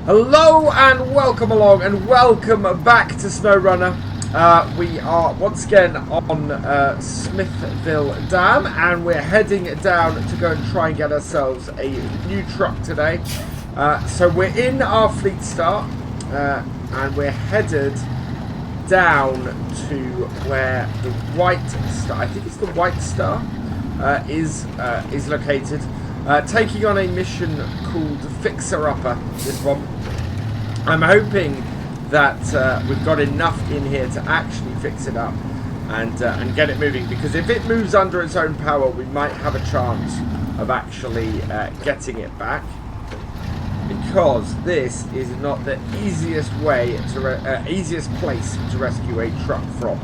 Hello and welcome along and welcome back to SnowRunner. We are once again on Smithville Dam and we're heading down to go and try and get ourselves a new truck today. So we're in our fleet start and we're headed down to where the White Star, I think it's the White Star, is located. Taking on a mission called Fixer Upper, this one. I'm hoping that we've got enough in here to actually fix it up and get it moving, because if it moves under its own power, we might have a chance of actually getting it back, because this is not the easiest way to easiest place to rescue a truck from.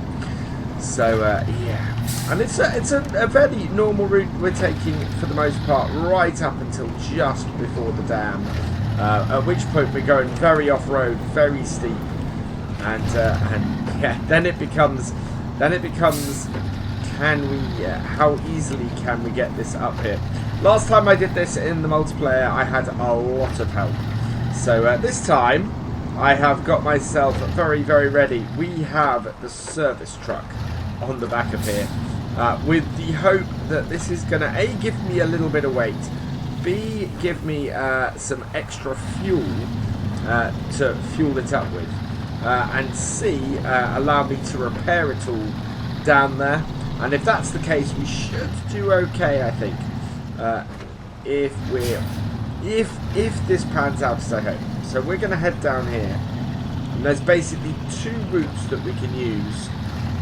So yeah, and it's a fairly normal route we're taking for the most part, right up until just before the dam, at which point we're going very off-road, very steep, and yeah, then it becomes can we how easily can we get this up here? Last time I did this in the multiplayer, I had a lot of help, so this time I have got myself very ready. We have the service truck on the back of here, with the hope that this is going to A, give me a little bit of weight, B, give me some extra fuel to fuel it up with, and C, allow me to repair it all down there. And if that's the case, we should do okay, I think, if this pans out as I hope. So we're going to head down here, and there's basically two routes that we can use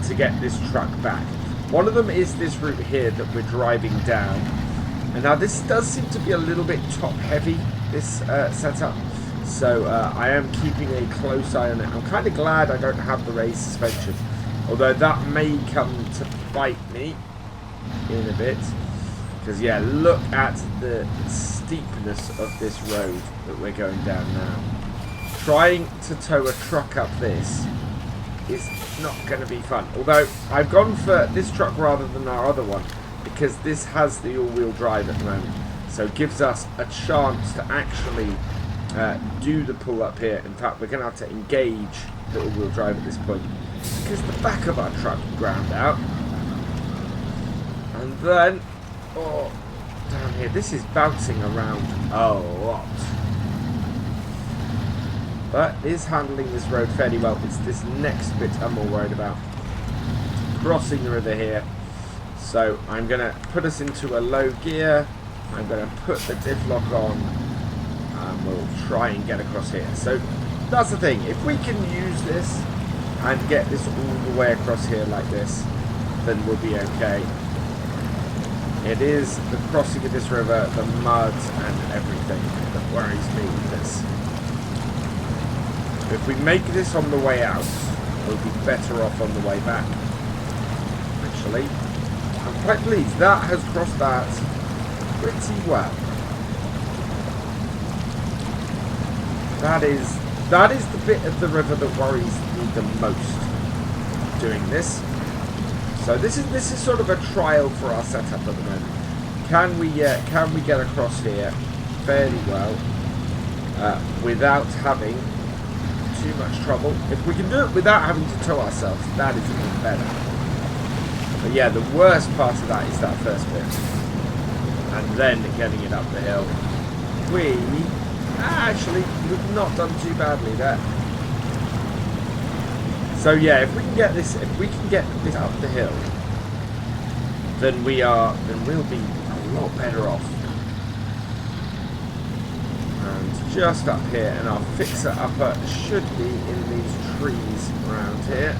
to get this truck back. One of them is this route here that we're driving down, and now this does seem to be a little bit top heavy, this setup, so I am keeping a close eye on it. I'm kind of glad I don't have the raised suspension, although that may come to bite me in a bit, because yeah, look at the steepness of this road that we're going down now. Trying to tow a truck up this is not going to be fun, although I've gone for this truck rather than our other one because this has the all-wheel drive at the moment, so it gives us a chance to actually do the pull up here. In fact, we're going to have to engage the all-wheel drive at this point because the back of our truck ground out. And then down here, this is bouncing around a lot, but is handling this road fairly well. It's this next bit I'm more worried about. Crossing the river here. So I'm going to put us into a low gear. I'm going to put the diff lock on. And we'll try and get across here. So that's the thing. If we can use this and get this all the way across here like this, then we'll be okay. It is the crossing of this river, the mud and everything that worries me with this. If we make this on the way out, we'll be better off on the way back. Actually, I'm quite pleased. That has crossed that pretty well. That is the bit of the river that worries me the most doing this. So this is sort of a trial for our setup at the moment. Can we get across here fairly well without having too much trouble? If we can do it without having to tow ourselves, that is even better. But yeah, the worst part of that is that first bit, and then getting it up the hill. We've not done too badly there. So yeah, if we can get this up the hill, then we'll be a lot better off. And just up here, and our fixer upper should be in these trees around here.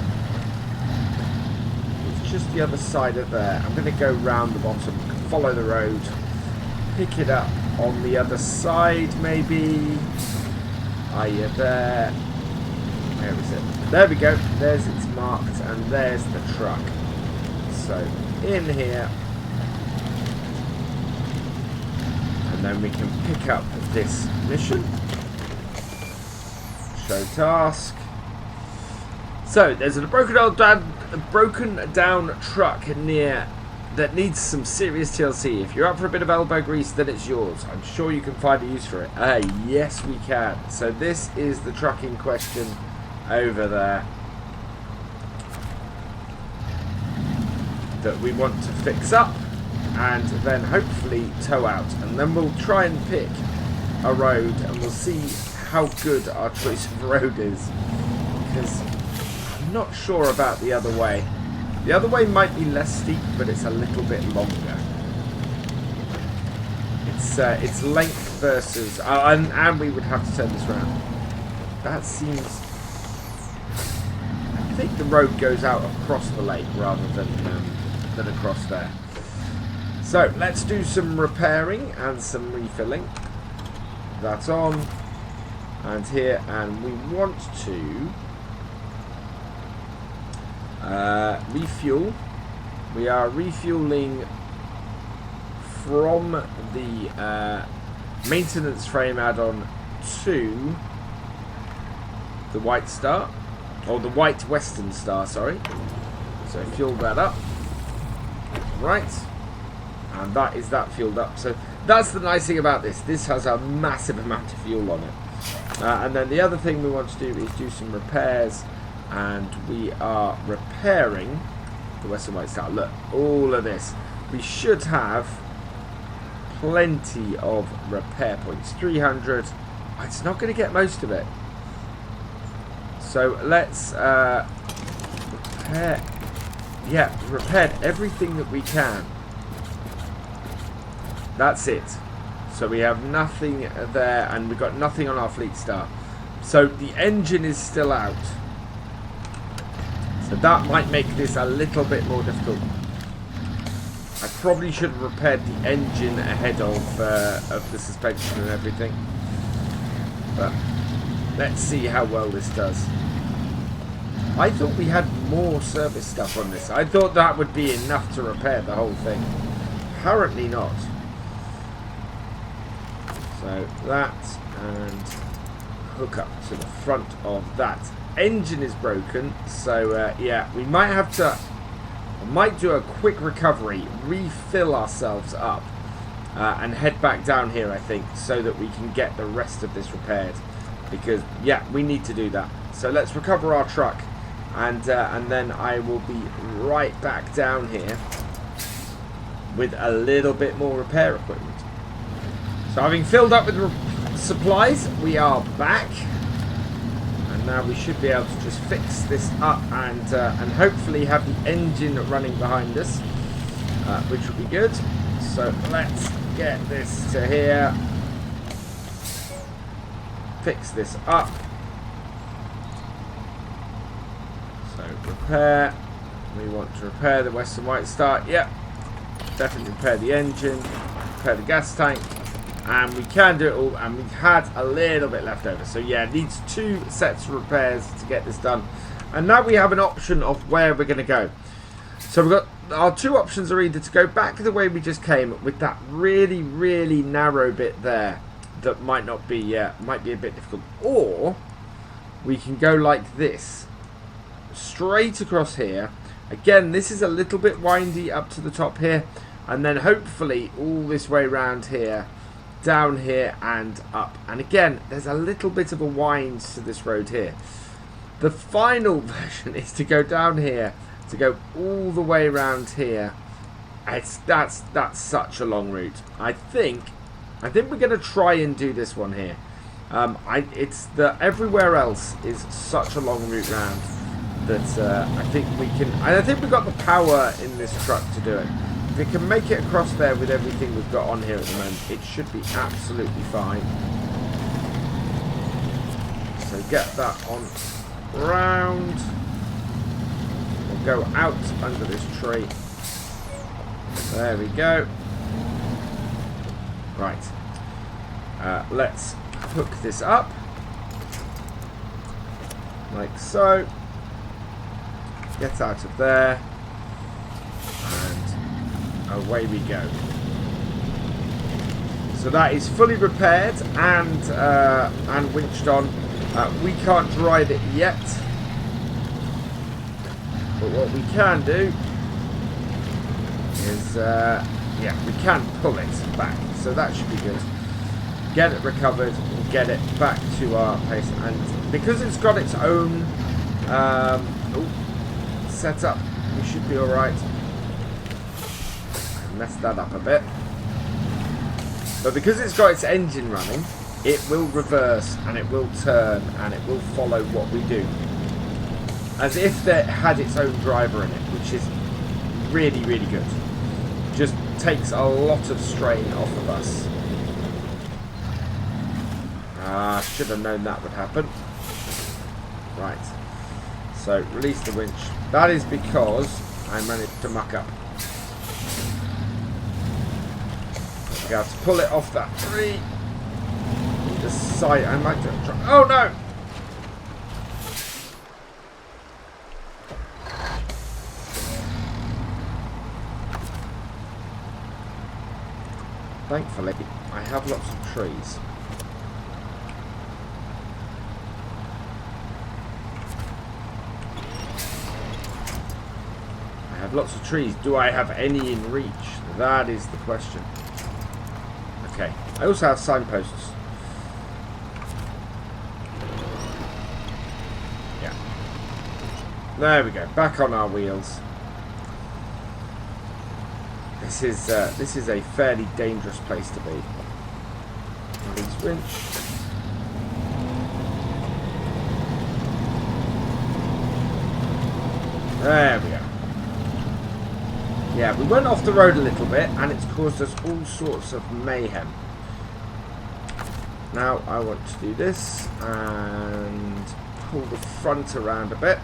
It's just the other side of there. I'm going to go round the bottom, follow the road, pick it up on the other side maybe. Are you there? Where is it? There we go. There's it's marked, and there's the truck. So in here, and then we can pick up this mission. Show task. So there's a broken down truck near that needs some serious TLC. If you're up for a bit of elbow grease, then it's yours. I'm sure you can find a use for it. Yes, we can. So this is the truck in question over there that we want to fix up and then hopefully tow out. And then we'll try and pick a road and we'll see how good our choice of road is. Because I'm not sure about the other way. The other way might be less steep, but it's a little bit longer. It's length versus... and we would have to turn this around. That seems... I think the road goes out across the lake rather than across there. So, let's do some repairing and some refilling. That's on. And here, and we want to... refuel. We are refueling from the maintenance frame add-on to the White Star, or the White Western Star, sorry. So fuel that up. Right. And that is that fueled up. So that's the nice thing about this. This has a massive amount of fuel on it. And then the other thing we want to do is do some repairs. And we are repairing the Western White Star. Look, all of this. We should have plenty of repair points. 300. It's not going to get most of it. So let's repair. Yeah, repaired everything that we can. That's it. So we have nothing there, and we've got nothing on our Fleet Star. So the engine is still out. So that might make this a little bit more difficult. I probably should have repaired the engine ahead of the suspension and everything. But let's see how well this does. I thought we had more service stuff on this. I thought that would be enough to repair the whole thing. Apparently not. So that, and hook up to the front of that. Engine is broken, so yeah, we might have to, might do a quick recovery, refill ourselves up, and head back down here, I think, so that we can get the rest of this repaired. Because yeah, we need to do that. So let's recover our truck, and then I will be right back down here with a little bit more repair equipment. So having filled up with supplies, we are back. Now we should be able to just fix this up and hopefully have the engine running behind us, which would be good. So let's get this to here, fix this up. So repair. We want to repair the Western White Star. Yep, definitely repair the engine, repair the gas tank. And we can do it all, and we've had a little bit left over. So yeah, it needs 2 sets of repairs to get this done. And now we have an option of where we're going to go. So we've got our 2 options are either to go back the way we just came with that really, really narrow bit there that might not be, might be a bit difficult. Or we can go like this, straight across here. Again, this is a little bit windy up to the top here. And then hopefully all this way around here, down here and up. And again, there's a little bit of a wind to this road here. The final version is to go down here, to go all the way around here. That's such a long route. I think we're going to try and do this one here. It's the everywhere else is such a long route round that I think we can. I think we've got the power in this truck to do it. If we can make it across there with everything we've got on here at the moment, it should be absolutely fine. So get that on round. We'll go out under this tree. There we go. Right. Let's hook this up. Like so. Get out of there. And away we go. So that is fully repaired and winched on. We can't drive it yet. But what we can do is, yeah, we can pull it back, so that should be good. Get it recovered and get it back to our place. And because it's got its own setup, we should be alright. Messed that up a bit. But because it's got its engine running, it will reverse and it will turn and it will follow what we do. As if it had its own driver in it, which is really, really good. Just takes a lot of strain off of us. Should have known that would happen. Right. So, release the winch. That is because I managed to muck up. We have to pull it off that tree. The side. I might have tried. Oh no! Thankfully, I have lots of trees. I have lots of trees. Do I have any in reach? That is the question. Okay. I also have signposts. Yeah. There we go. Back on our wheels. This is a fairly dangerous place to be. Release winch. There we go. Yeah, we went off the road a little bit and it's caused us all sorts of mayhem. Now I want to do this and pull the front around a bit.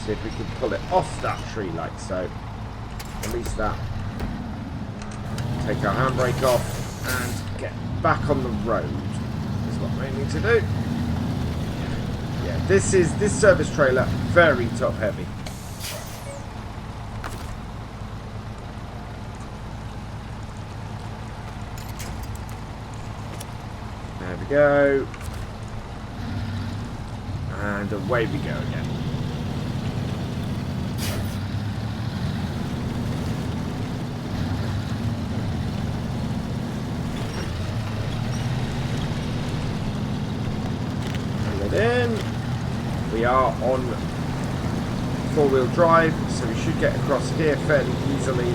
See if we can pull it off that tree like so. Release that. Take our handbrake off and get back on the road. Is what we need to do. Yeah, this service trailer very top heavy. There we go. And away we go again. In. We are on four-wheel drive, so we should get across here fairly easily.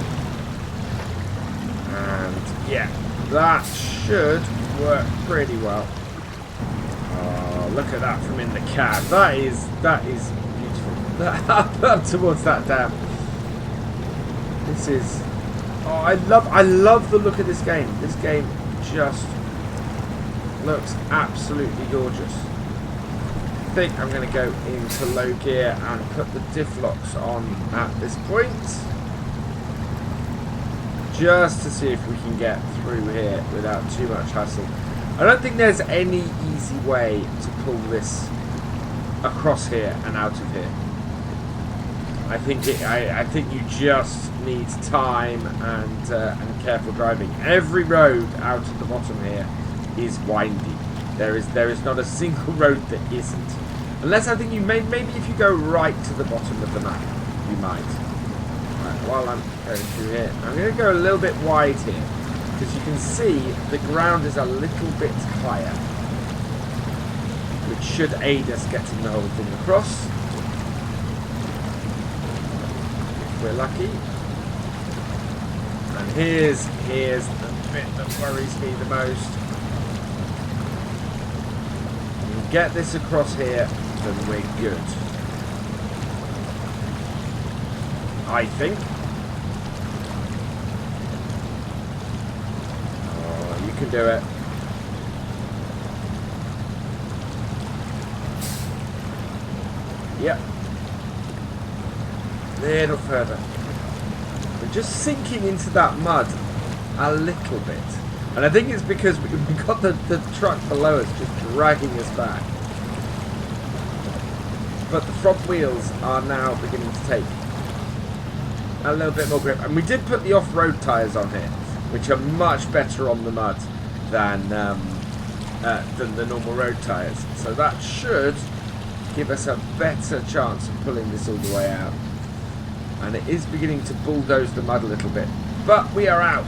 And yeah, that should work pretty well. Oh, look at that from in the cab. That is beautiful. Up towards that dam. This is. Oh, I love the look of this game. This game just looks absolutely gorgeous. I think I'm going to go into low gear and put the diff locks on at this point just to see if we can get through here without too much hassle. I don't think there's any easy way to pull this across here and out of here. I think you just need time and careful driving. Every road out at the bottom here is windy. There is not a single road that isn't. Unless I think you maybe if you go right to the bottom of the map, you might. Right, while I'm going through here, I'm going to go a little bit wide here because you can see the ground is a little bit higher, which should aid us getting the whole thing across. If we're lucky. And here's the bit that worries me the most. Get this across here, then we're good. I think. Oh, you can do it. Yep. A little further. We're just sinking into that mud a little bit. And I think it's because we've got the truck below us just dragging us back. But the front wheels are now beginning to take a little bit more grip. And we did put the off-road tyres on here, which are much better on the mud than the normal road tyres. So that should give us a better chance of pulling this all the way out. And it is beginning to bulldoze the mud a little bit. But we are out.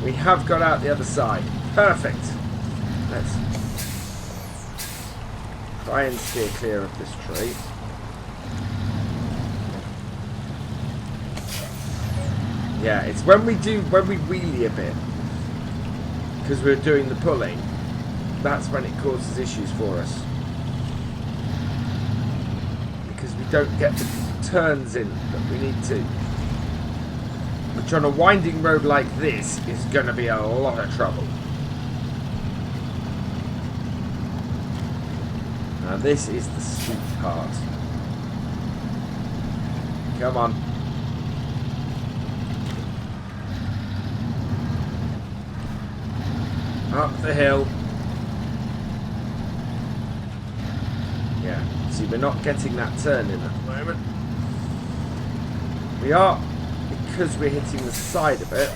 We have got out the other side. Perfect. Let's try and steer clear of this tree. Yeah, it's when we wheelie a bit, because we're doing the pulling, that's when it causes issues for us. Because we don't get the turns in that we need to. Which on a winding road like this is going to be a lot of trouble. Now this is the sweet part. Come on. Up the hill. Yeah, see, we're not getting that turn in at the moment. We are, because we're hitting the side of it.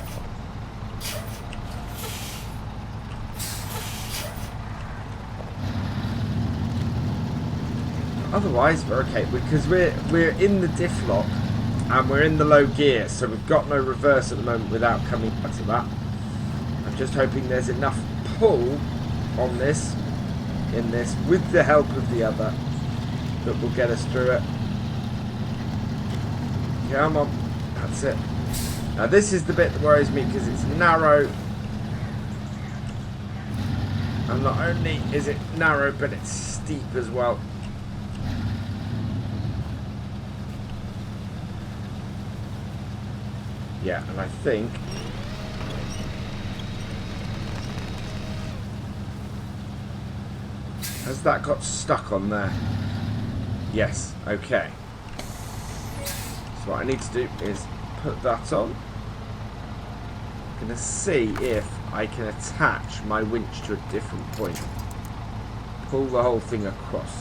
Otherwise, we're okay, because we're in the diff lock and we're in the low gear, so we've got no reverse at the moment without coming back to that. I'm just hoping there's enough pull on this, in this, with the help of the other, that will get us through it. Come on, that's it. Now this is the bit that worries me because it's narrow. And not only is it narrow, but it's steep as well. Yeah, and I think has that got stuck on there? Yes, okay. So what I need to do is put that on. I'm going to see if I can attach my winch to a different point. Pull the whole thing across.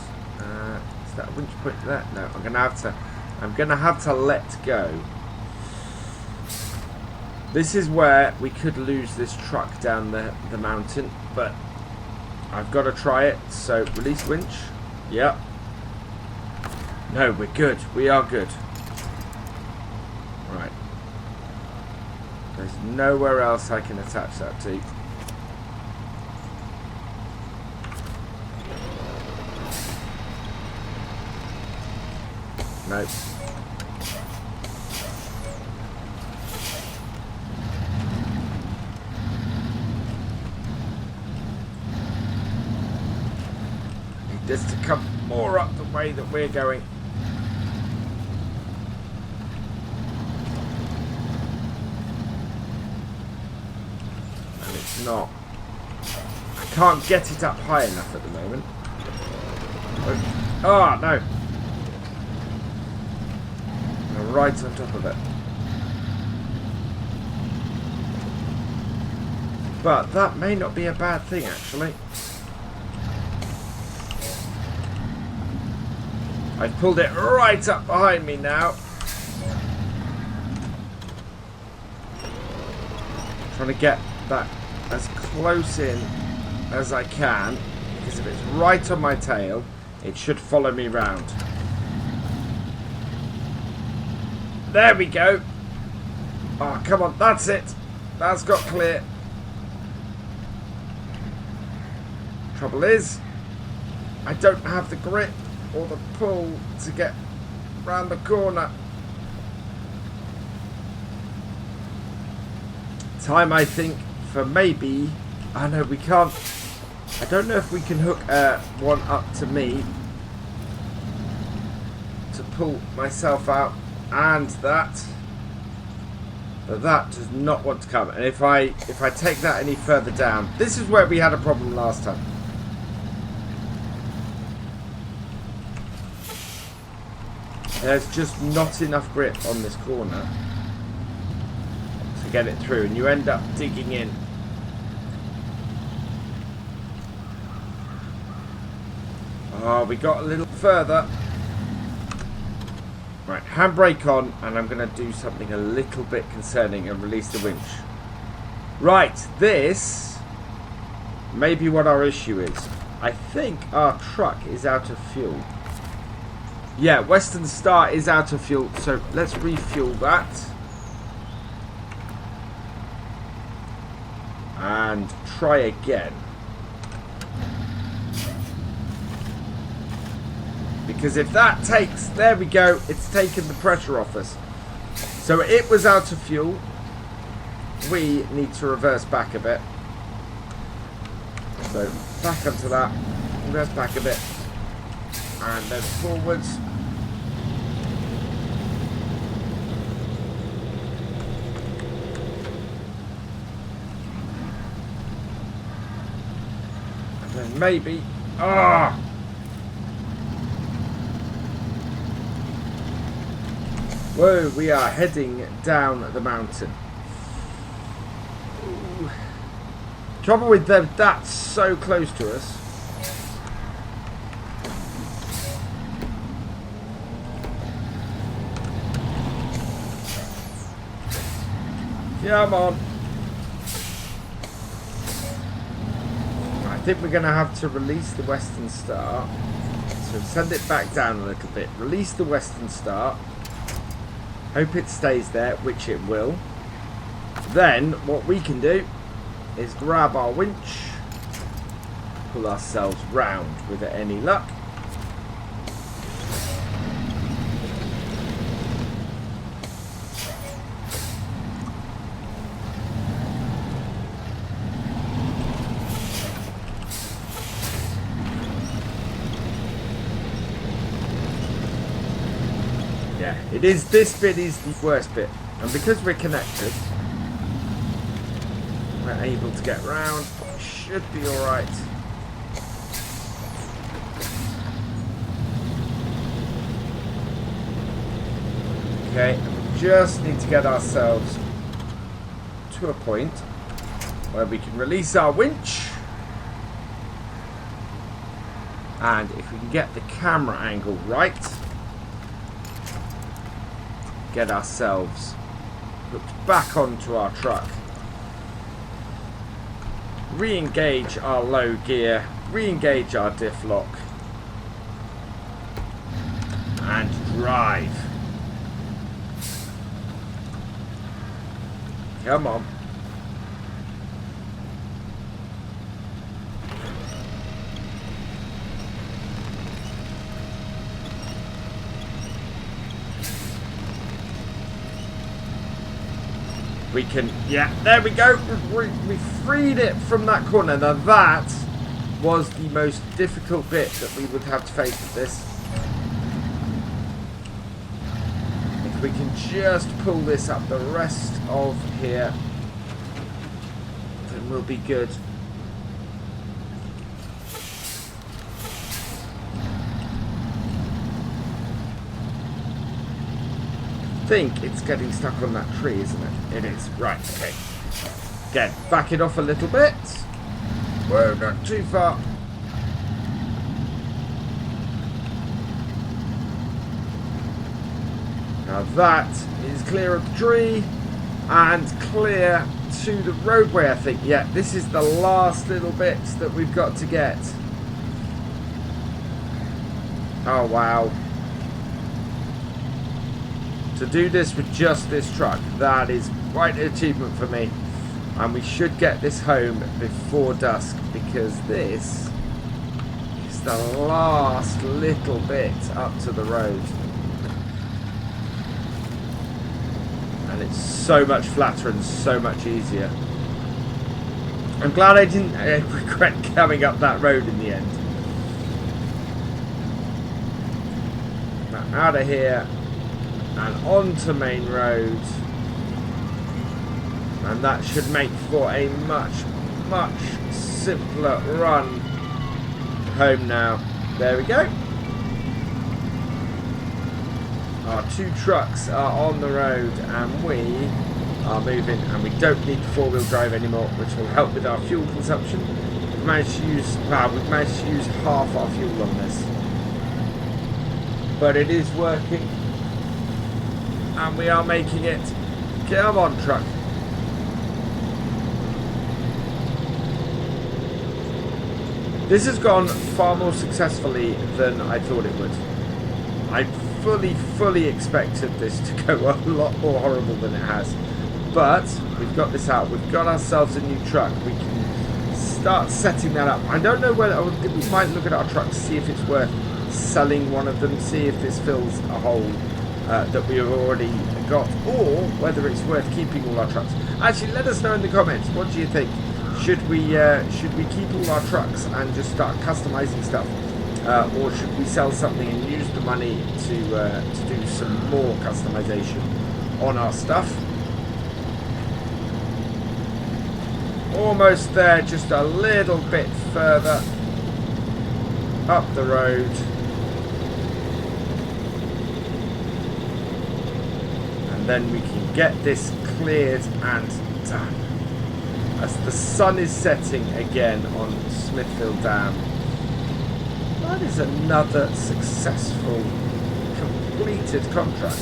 Is that a winch point there? No, I'm going to have to let go. This is where we could lose this truck down the mountain, but I've got to try it. So release winch. Yep. No, we're good. We are good. Right. There's nowhere else I can attach that to. Nope. Need this to come more up the way that we're going. Not. I can't get it up high enough at the moment. Oh, no. I'm right on top of it. But that may not be a bad thing, actually. I've pulled it right up behind me now. Trying to get that as close in as I can, because if it's right on my tail, it should follow me round. There we go. Oh, come on, that's it. That's got clear. Trouble is, I don't have the grip or the pull to get round the corner. Time, I think, for maybe, I know we can't, I don't know if we can hook one up to me to pull myself out, and that does not want to come. And if I take that any further down, this is where we had a problem last time. There's just not enough grip on this corner to get it through, and you end up digging in. Oh, we got a little further. Right, handbrake on, and I'm going to do something a little bit concerning and release the winch. Right, this may be what our issue is. I think our truck is out of fuel. Yeah, Western Star is out of fuel, so let's refuel that. And try again. Because if that takes, there we go, it's taken the pressure off us. So it was out of fuel. We need to reverse back a bit. So back onto that, reverse back a bit, and then forwards. And then maybe, whoa, we are heading down the mountain. Ooh. Trouble with them, that's so close to us. Come on. I think we're going to have to release the Western Star. So send it back down a little bit. Release the Western Star. Hope it stays there, which it will. Then what we can do is grab our winch, pull ourselves round with any luck. Yeah, it is. This bit is the worst bit, and because we're connected, we're able to get round. Should be alright. Okay, we just need to get ourselves to a point where we can release our winch. And if we can get the camera angle right, get ourselves hooked back onto our truck. Re-engage our low gear, re-engage our diff lock, and drive. Come on. We can, yeah, there we go. We freed it from that corner. Now that was the most difficult bit that we would have to face with this. If we can just pull this up the rest of here, then we'll be good. I think it's getting stuck on that tree, isn't it? It is. Right, okay. Again, back it off a little bit. Whoa, not too far. Now that is clear of the tree and clear to the roadway, I think. Yeah, this is the last little bit that we've got to get. Oh, wow. To do this with just this truck, that is quite an achievement for me. And we should get this home before dusk, because this is the last little bit up to the road. And it's so much flatter and so much easier. I'm glad I didn't regret coming up that road in the end. Now out of here and onto main road, and that should make for a much simpler run home now. There we go. Our two trucks are on the road and we are moving, and we don't need four-wheel drive anymore, which will help with our fuel consumption. We've managed to use, we've managed to use half our fuel on this, but it is working. And we are making it. Come on, truck. This has gone far more successfully than I thought it would. I fully expected this to go a lot more horrible than it has. But we've got this out. We've got ourselves a new truck. We can start setting that up. I don't know whether we might look at our truck, see if it's worth selling one of them, see if this fills a hole that we have already got, or whether it's worth keeping all our trucks. Actually, let us know in the comments. What do you think? Should we keep all our trucks and just start customizing stuff, or should we sell something and use the money to do some more customization on our stuff? Almost there, just a little bit further up the road. And then we can get this cleared and done. As the sun is setting again on Smithville Dam. That is another successful completed contract.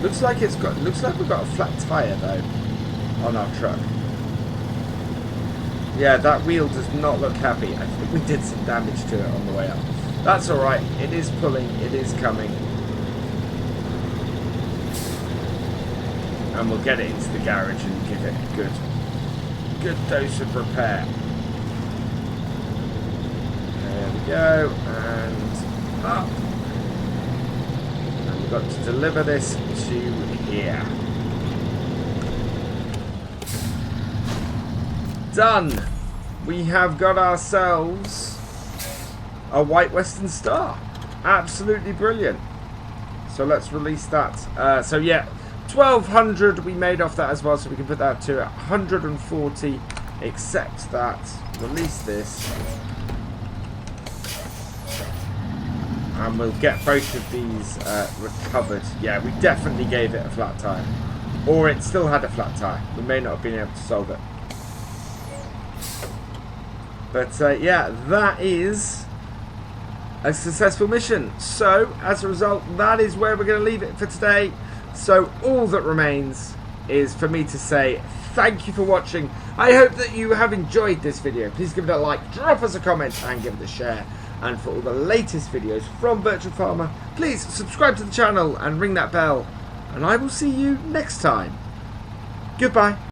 Looks like we've got a flat tyre though on our truck. Yeah, that wheel does not look happy. I think we did some damage to it on the way up. That's alright, it is pulling, it is coming. And we'll get it into the garage and give it a good dose of repair. There we go, and up. And we've got to deliver this to here. Done. We have got ourselves a white Western Star. Absolutely brilliant. So let's release that. So yeah, 1200 we made off that as well, so we can put that to 140. Accept that. Release this. And we'll get both of these recovered. Yeah, we definitely gave it a flat tyre. Or it still had a flat tyre. We may not have been able to solve it. But yeah, that is a successful mission. So, as a result, that is where we're going to leave it for today. So, all that remains is for me to say thank you for watching. I hope that you have enjoyed this video. Please give it a like, drop us a comment, and give it a share. And for all the latest videos from Virtual Farmer, please subscribe to the channel and ring that bell. And I will see you next time. Goodbye.